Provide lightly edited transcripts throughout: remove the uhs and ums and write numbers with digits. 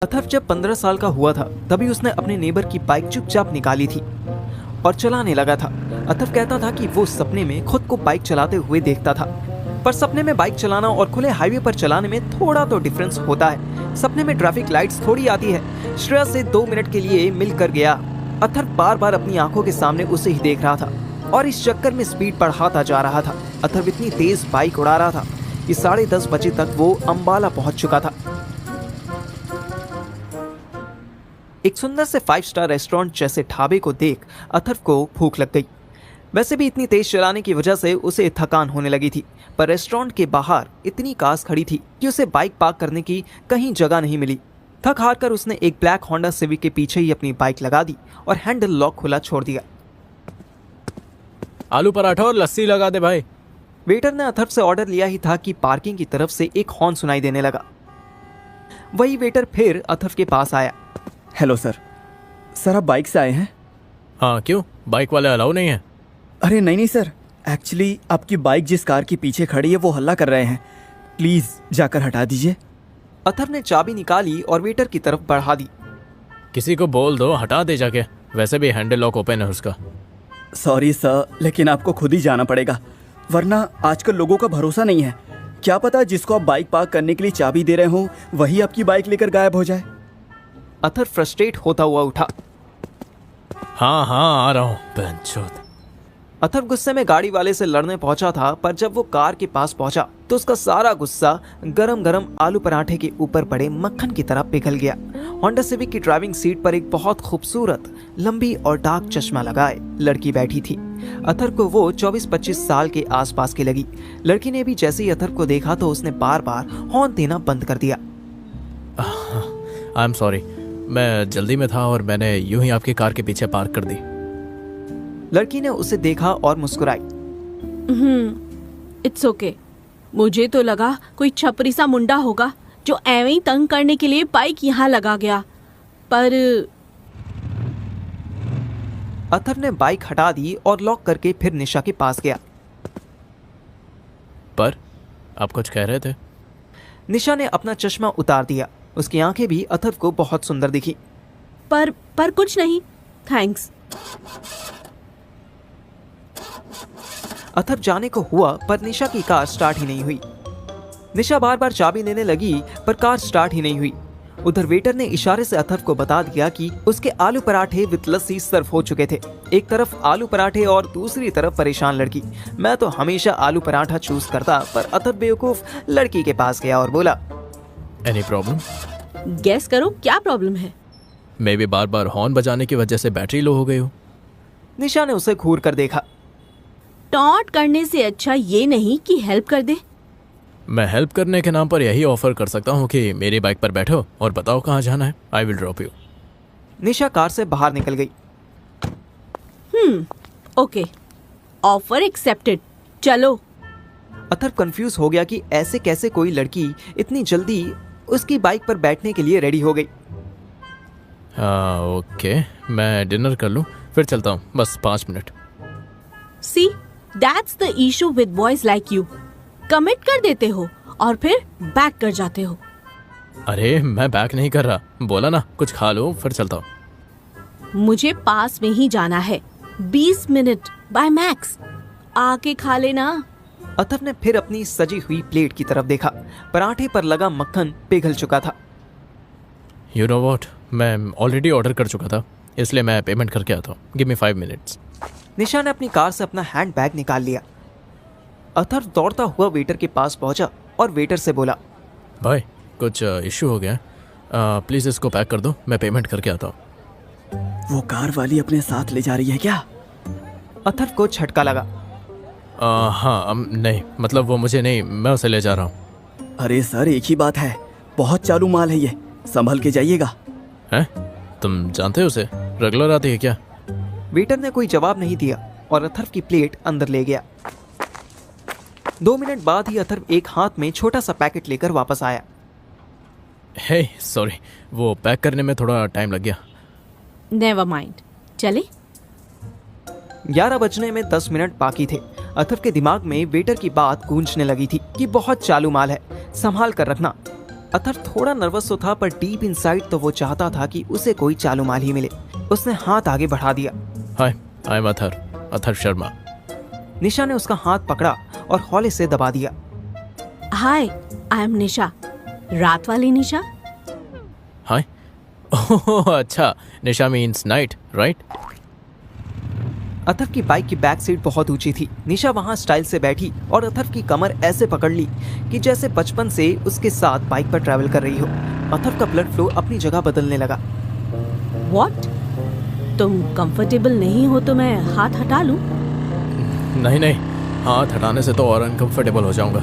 अथर्व जब 15 साल का हुआ था तभी उसने अपने नेबर की बाइक चुपचाप निकाली थी और चलाने लगा था। अथर्व कहता था कि वो सपने में खुद को बाइक चलाते हुए देखता था, पर सपने में बाइक चलाना और खुले हाईवे पर चलाने में थोड़ा तो डिफरेंस होता है। सपने में ट्रैफिक लाइट्स थोड़ी आती है। श्रेया से 2 मिनट के लिए मिलकर गया। अथर्व बार बार अपनी आंखों के सामने उसे ही देख रहा था और इस चक्कर में स्पीड बढ़ाता जा रहा था। अथर्व इतनी तेज बाइक उड़ा रहा था कि 10:30 बजे तक वो अंबाला पहुंच चुका था। एक सुंदर से 5 स्टार रेस्टोरेंट जैसे ढाबे को देख अथर्व को भूख लग गई। वैसे भी इतनी तेज चलाने की वजह से उसे थकान होने लगी थी, पर रेस्टोरेंट के बाहर इतनी कार्स खड़ी थी कि उसे बाइक पार्क करने की कहीं जगह नहीं मिली। थक हार कर उसने एक ब्लैक होंडा सिविक के पीछे ही अपनी बाइक लगा दी और हैंडल लॉक खुला छोड़ दिया। आलू पराठा और लस्सी लगा दे भाई। वेटर ने अथर्व से ऑर्डर लिया ही था कि पार्किंग की तरफ से एक हॉर्न सुनाई देने लगा। वही वेटर फिर अथर्व के पास आया। हेलो सर आप बाइक से आए हैं? हाँ, क्यों? बाइक वाले अलाउ नहीं है? अरे नहीं सर, एक्चुअली आपकी बाइक जिस कार के पीछे खड़ी है वो हल्ला कर रहे हैं, प्लीज जाकर हटा दीजिए। अथर्व ने चाबी निकाली और वेटर की तरफ बढ़ा दी। किसी को बोल दो हटा दे जाके, वैसे भी हैंडल लॉक ओपन है उसका। सॉरी सर, लेकिन आपको खुद ही जाना पड़ेगा, वरना आजकल लोगों का भरोसा नहीं है। क्या पता जिसको आप बाइक पार्क करने के लिए चाबी दे रहे हो वही आपकी बाइक लेकर गायब हो जाए। अथर्व फ्रस्ट्रेट होता हुआ उठा। हाँ आ रहा हूँ बेंचोद। अथर्व गुस्से में गाड़ी वाले से लड़ने पहुंचा था, पर जब वो कार के पास पहुंचा तो उसका सारा गुस्सा गरम गरम आलू पराठे के ऊपर पड़े मक्खन की तरह पिघल गया। होंडा सिविक की ड्राइविंग सीट पर एक बहुत खूबसूरत लंबी और डार्क चश्मा लगाए लड़की बैठी थी। अथर्व को वो 24-25 साल के आसपास की लगी। लड़की ने भी जैसे ही अथर्व को देखा तो उसने बार बार हॉर्न देना बंद कर दिया। आई एम सॉरी, मैं जल्दी में था और मैंने यूं ही आपकी कार के पीछे पार्क कर दी। लड़की ने उसे देखा और मुस्कुराई। It's okay. मुझे तो लगा कोई छपरी सा मुंडा होगा जो ऐਵੇਂ ही तंग करने के लिए बाइक यहाँ लगा गया, पर अथर्व ने बाइक हटा दी और लॉक करके फिर निशा के पास गया। पर आप कुछ कह रहे थे? निशा ने अपना चश्मा उतार दिया। उसकी आंखें भी अथर्व को बहुत सुंदर दिखी। पर कुछ नहीं, थैंक्स। अथर्व जाने को हुआ, पर निशा की कार स्टार्ट ही नहीं हुई। निशा बार बार चाबी लेने लगी, पर कार स्टार्ट ही नहीं हुई। उधर वेटर ने इशारे से अथर्व को बता दिया कि उसके आलू पराठे विद लस्सी सर्व हो चुके थे। एक तरफ आलू पराठे और दूसरी तरफ परेशान लड़की। मैं तो हमेशा आलू पराठा चूज करता, पर अथर्व बेवकूफ लड़की के पास गया और बोला, एनी प्रॉब्लम? गेस करो क्या प्रॉब्लम है। मे बी बार बार हॉर्न बजाने की वजह से बैटरी लो हो गई हो। निशा ने उसे घूर कर देखा। टॉन्ट करने से अच्छा ये नहीं कि हेल्प कर दे। मैं हेल्प करने के नाम पर यही ऑफर कर सकता हूँ कि मेरी बाइक पर बैठो और बताओ कहाँ जाना है, I will drop you. Nisha car से बाहर निकल गई। ओके, ऑफर एक्सेप्टेड, चलो। अथर्व कंफ्यूज हो गया कि ऐसे कैसे कोई लड़की इतनी जल्दी उसकी बाइक पर बैठने के लिए रेडी हो गई। हाँ ओके, मैं डिनर कर लूँ फिर चलता हूँ, बस 5 minute. See, that's the issue with boys like you. Commit कर देते हो और फिर बैक कर जाते हो। अरे मैं बैक नहीं कर रहा, बोला ना कुछ खा लो फिर चलता हूँ। मुझे पास में ही जाना है, 20 मिनट बाय मैक्स, आके खा लेना। अथर्व ने फिर अपनी सजी हुई प्लेट की तरफ देखा। पराठे पर लगा मक्खन पिघल चुका था। यू नो व्हाट, मैं ऑलरेडी ऑर्डर कर चुका था, इसलिए मैं पेमेंट करके आता हूँ। Give me 5 minutes. निशा ने अपनी कार से अपना हैंड बैग निकाल लिया। अथर्व दौड़ता हुआ वेटर के पास पहुंचा और वेटर से बोला, भाई कुछ इशू हो गया, प्लीज़ इसको पैक कर दो, मैं पेमेंट करके आता हूँ। वो कार वाली अपने साथ ले जा रही है क्या? अथर्व को झटका लगा। हाँ नहीं, मतलब वो मुझे नहीं, मैं उसे ले जा रहा हूँ। अरे सर एक ही बात है, बहुत चालू माल है ये, संभल के जाइएगा। हैं? तुम जानते हो उसे? रेगुलर आती है क्या? वेटर ने कोई जवाब नहीं दिया और अथर्व की प्लेट अंदर ले गया। 2 मिनट बाद ही अथर्व एक हाथ में छोटा सा पैकेट लेकर वापस आया। हे सॉरी, वो पैक करने में थोड़ा टाइम लग गया। नेवर माइंड, चले। 11 बजने में 10 मिनट बाकी थे। अथर्व के दिमाग में वेटर की बात गूंजने लगी थी कि बहुत चालू माल है, संभाल कर रखना। अथर थोड़ा नर्वस तो था, पर डीप इनसाइड तो वो चाहता था कि उसे कोई चालू माल ही मिले। उसने हाथ आगे बढ़ा दिया। हाय, आई एम अथर शर्मा। निशा ने उसका हाथ पकड़ा और हौले से दबा दिया। हाय, आई एम निशा, रात वाली निशा। हाय, ओह अच्छा, निशा मीन्स नाइट, राइट? अथर की बाइक की बैक सीट बहुत ऊंची थी। निशा वहां स्टाइल से बैठी और अथर की कमर ऐसे पकड़ ली कि जैसे बचपन से उसके साथ बाइक पर ट्रैवल कर रही हो। अथर का ब्लड फ्लो अपनी जगह बदलने लगा। व्हाट? तुम कंफर्टेबल नहीं हो तो मैं हाथ हटा लूं? नहीं नहीं, हाथ हटाने से तो और अनकंफर्टेबल हो जाऊंगा।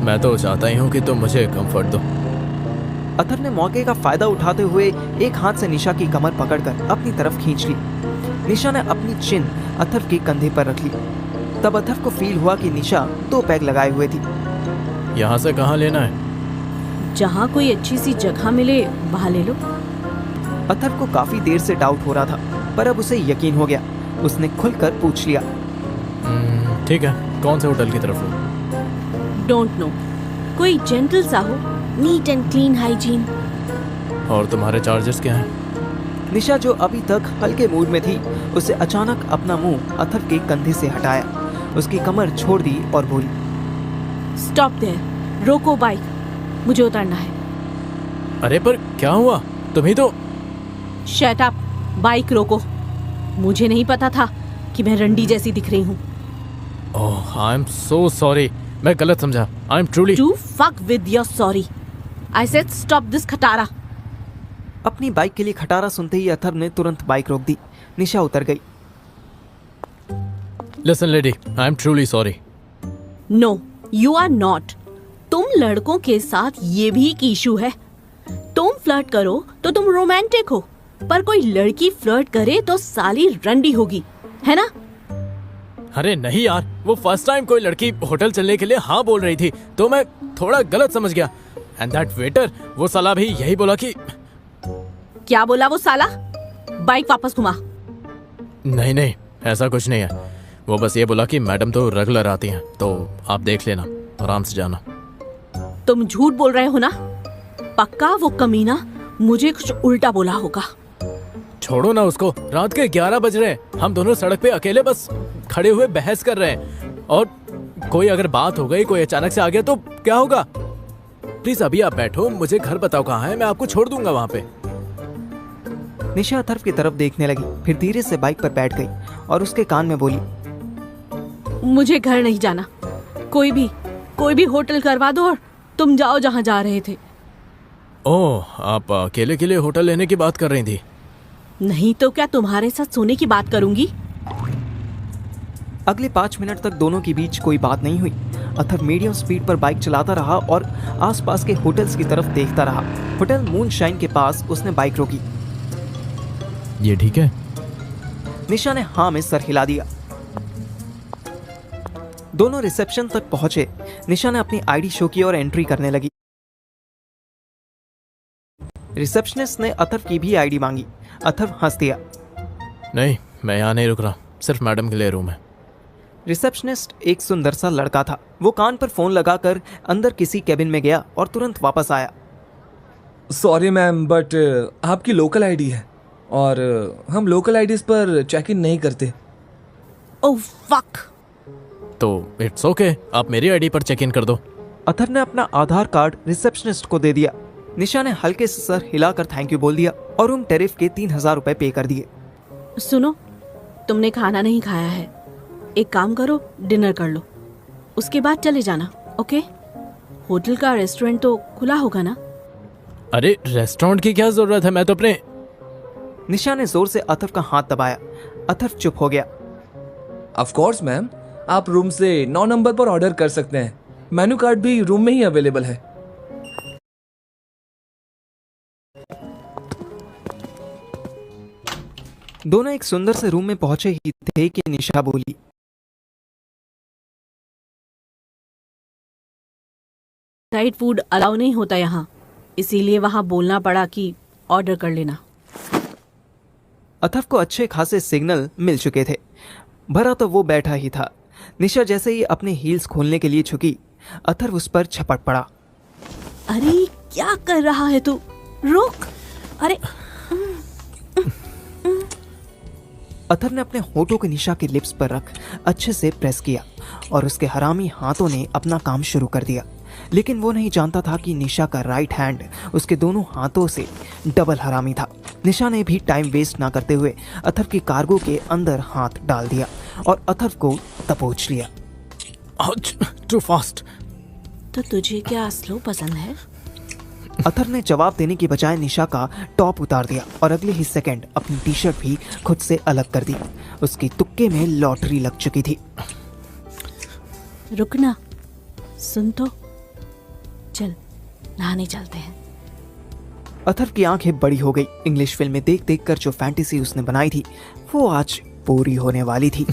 मैं तो चाहता ही हूँ कि तुम मुझे कंफर्ट दो। अथर ने मौके का फायदा उठाते हुए एक हाथ से निशा की कमर पकड़कर अपनी तरफ खींच ली। निशा ने अपनी चिन अथर के कंधे पर रख ली। तब अथर को फील हुआ कि निशा 2 पैग लगाए हुए थी। यहाँ से कहाँ लेना है? जहाँ कोई अच्छी सी जगह मिले वहाँ ले लो। अथर को काफी देर से डाउट हो रहा था, पर अब उसे यकीन हो गया। उसने खुलकर पूछ लिया। ठीक है, कौन से होटल की तरफ हो? डोंट नो, कोई जेंटल सा हो, नीट एंड क्लीन हाइजीन। और तुम्हारे चार्जेस क्या हैं? निशा जो अभी तक हल्के मूड में थी, उसे अचानक अपना मुंह अथर के कंधे से हटाया, उसकी कमर छोड़ दी और बोली, स्टॉप देयर, रोको बाइक, मुझे उतरना है। अरे पर क्या हुआ? तुम्ही तो शट अप, बाइक रोको। मुझे नहीं पता था कि मैं रंडी जैसी दिख रही हूँ। ओह, आई एम सो सॉरी, मैं गलत समझा। आई am truly. Do fuck with your sorry. I said stop this खटारा। अपनी बाइक के लिए खटारा सुनते ही अथर ने तुरंत बाइक रोक दी। निशा उतर गई। Listen lady, I am truly sorry. No, you are not. तुम लड़कों के साथ ये भी एक इशू है। तुम फ्लर्ट करो तो तुम रोमांटिक हो, पर कोई लड़की फ्लर्ट करे तो साली रंडी होगी, है ना? अरे नहीं यार, वो फर्स्ट टाइम कोई लड़की होटल चलने के लिए हाँ बोल रही थी तो मैं थोड़ा गलत समझ गया। एंड दैट वेटर, वो साला भी यही बोला कि क्या बोला वो साला? बाइक वापस घुमा। नहीं नहीं, ऐसा कुछ नहीं है। वो बस ये बोला कि मैडम तो रेगुलर आती हैं, तो आप देख लेना, आराम से जाना। तुम झूठ बोल रहे हो ना? पक्का वो कमीना मुझे कुछ उल्टा बोला होगा। छोड़ो ना उसको, रात के 11 बज रहे हैं, हम दोनों सड़क पे अकेले बस खड़े हुए बहस कर रहे हैं, और कोई अगर बात हो गई, कोई अचानक से आ गया तो क्या होगा? प्लीज अभी आप बैठो, मुझे घर बताओ कहाँ है, मैं आपको छोड़ दूंगा वहाँ पे। निशा अथर की तरफ देखने लगी, फिर धीरे से बाइक पर बैठ गई और उसके कान में बोली, मुझे घर नहीं जाना। कोई भी होटल करवा दो और तुम जाओ जहाँ जा रहे थे। ओह, आप अकेले के लिए होटल लेने की बात कर रही थी? नहीं तो क्या तुम्हारे साथ सोने की बात करूंगी? अगले 5 मिनट तक दोनों के बीच कोई बात नहीं हुई। अथर मीडियम स्पीड पर बाइक चलाता रहा और आसपास के होटल्स की तरफ देखता रहा। होटल मूनशाइन के पास उसने बाइक रोकी। ये ठीक है? निशा ने हाँ में सर हिला दिया। दोनों रिसेप्शन तक पहुंचे। निशा ने अपनी आईडी शो की और एंट्री करने लगी। रिसेप्शनिस्ट ने अथर की भी आईडी मांगी। अथर हंस दिया। नहीं, मैं यहाँ नहीं रुक रहा, सिर्फ मैडम के लिए रूम है। रिसेप्शनिस्ट एक सुंदर सा लड़का था। वो कान पर फोन लगाकर अंदर किसी केबिन में गया और तुरंत वापस आया। सॉरी मैम, बट आपकी लोकल आईडी है और हम लोकल आईडीज पर चेक इन नहीं करते। Oh fuck. तो इट्स ओके, आप मेरी आईडी पर चेक इन कर दो। अथर ने अपना आधार कार्ड रिसेप्शनिस्ट को दे दिया। निशा ने हल्के से सर हिलाकर थैंक यू बोल दिया और रूम टैरिफ के 3000 रुपए पे कर दिए। सुनो, तुमने खाना नहीं खाया है, एक काम करो, डिनर कर लो, उसके बाद चले जाना, ओके? होटल का रेस्टोरेंट तो खुला होगा ना? अरे रेस्टोरेंट की क्या जरूरत है, मैं तो अपने। निशा ने जोर से अथर का हाथ दबाया। अथर चुप हो गया। ऑफ कोर्स मैम, आप रूम से 9 नंबर पर ऑर्डर कर सकते हैं। मेनू कार्ड भी रूम में ही अवेलेबल है। दोनों एक सुंदर से रूम में पहुंचे ही थे कि निशा बोली, साइड फूड अलाउ नहीं होता यहाँ, इसीलिए वहाँ बोलना पड़ा कि ऑर्डर कर लेना। अथर को अच्छे खासे सिग्नल मिल चुके थे। भरा तो वो बैठा ही था। निशा जैसे ही अपने हील्स खोलने के लिए झुकी, अथर उस पर झपट पड़ा। अरे क्या कर रहा है तू? रुक। अरे अथर ने अपने होठों के निशा के लिप्स पर रख अच्छे से प्रेस किया और उसके हरामी हाथों ने अपना काम शुरू कर दिया। लेकिन वो नहीं जानता था कि निशा का राइट हैंड उसके दोनों हाथों से डबल हरामी था। निशा ने भी टाइम वेस्ट ना करते हुए अथर की कार्गो के अंदर हाथ डाल दिया और अथर को दबोच लिया। Too fast. तो तुझे क्या स्लो पसंद है? अथर ने जवाब देने की बजाय निशा का टॉप उतार दिया और अगले ही सेकंड अपनी टी शर्ट भी खुद से अलग कर दी। उसकी तुक्के में लॉटरी लग चुकी थी। रुकना, सुन तो, चल नहाने चलते हैं। अथर की आंखें बड़ी हो गई। इंग्लिश फिल्में देख देख कर जो फैंटेसी उसने बनाई थी वो आज पूरी होने वाली थी।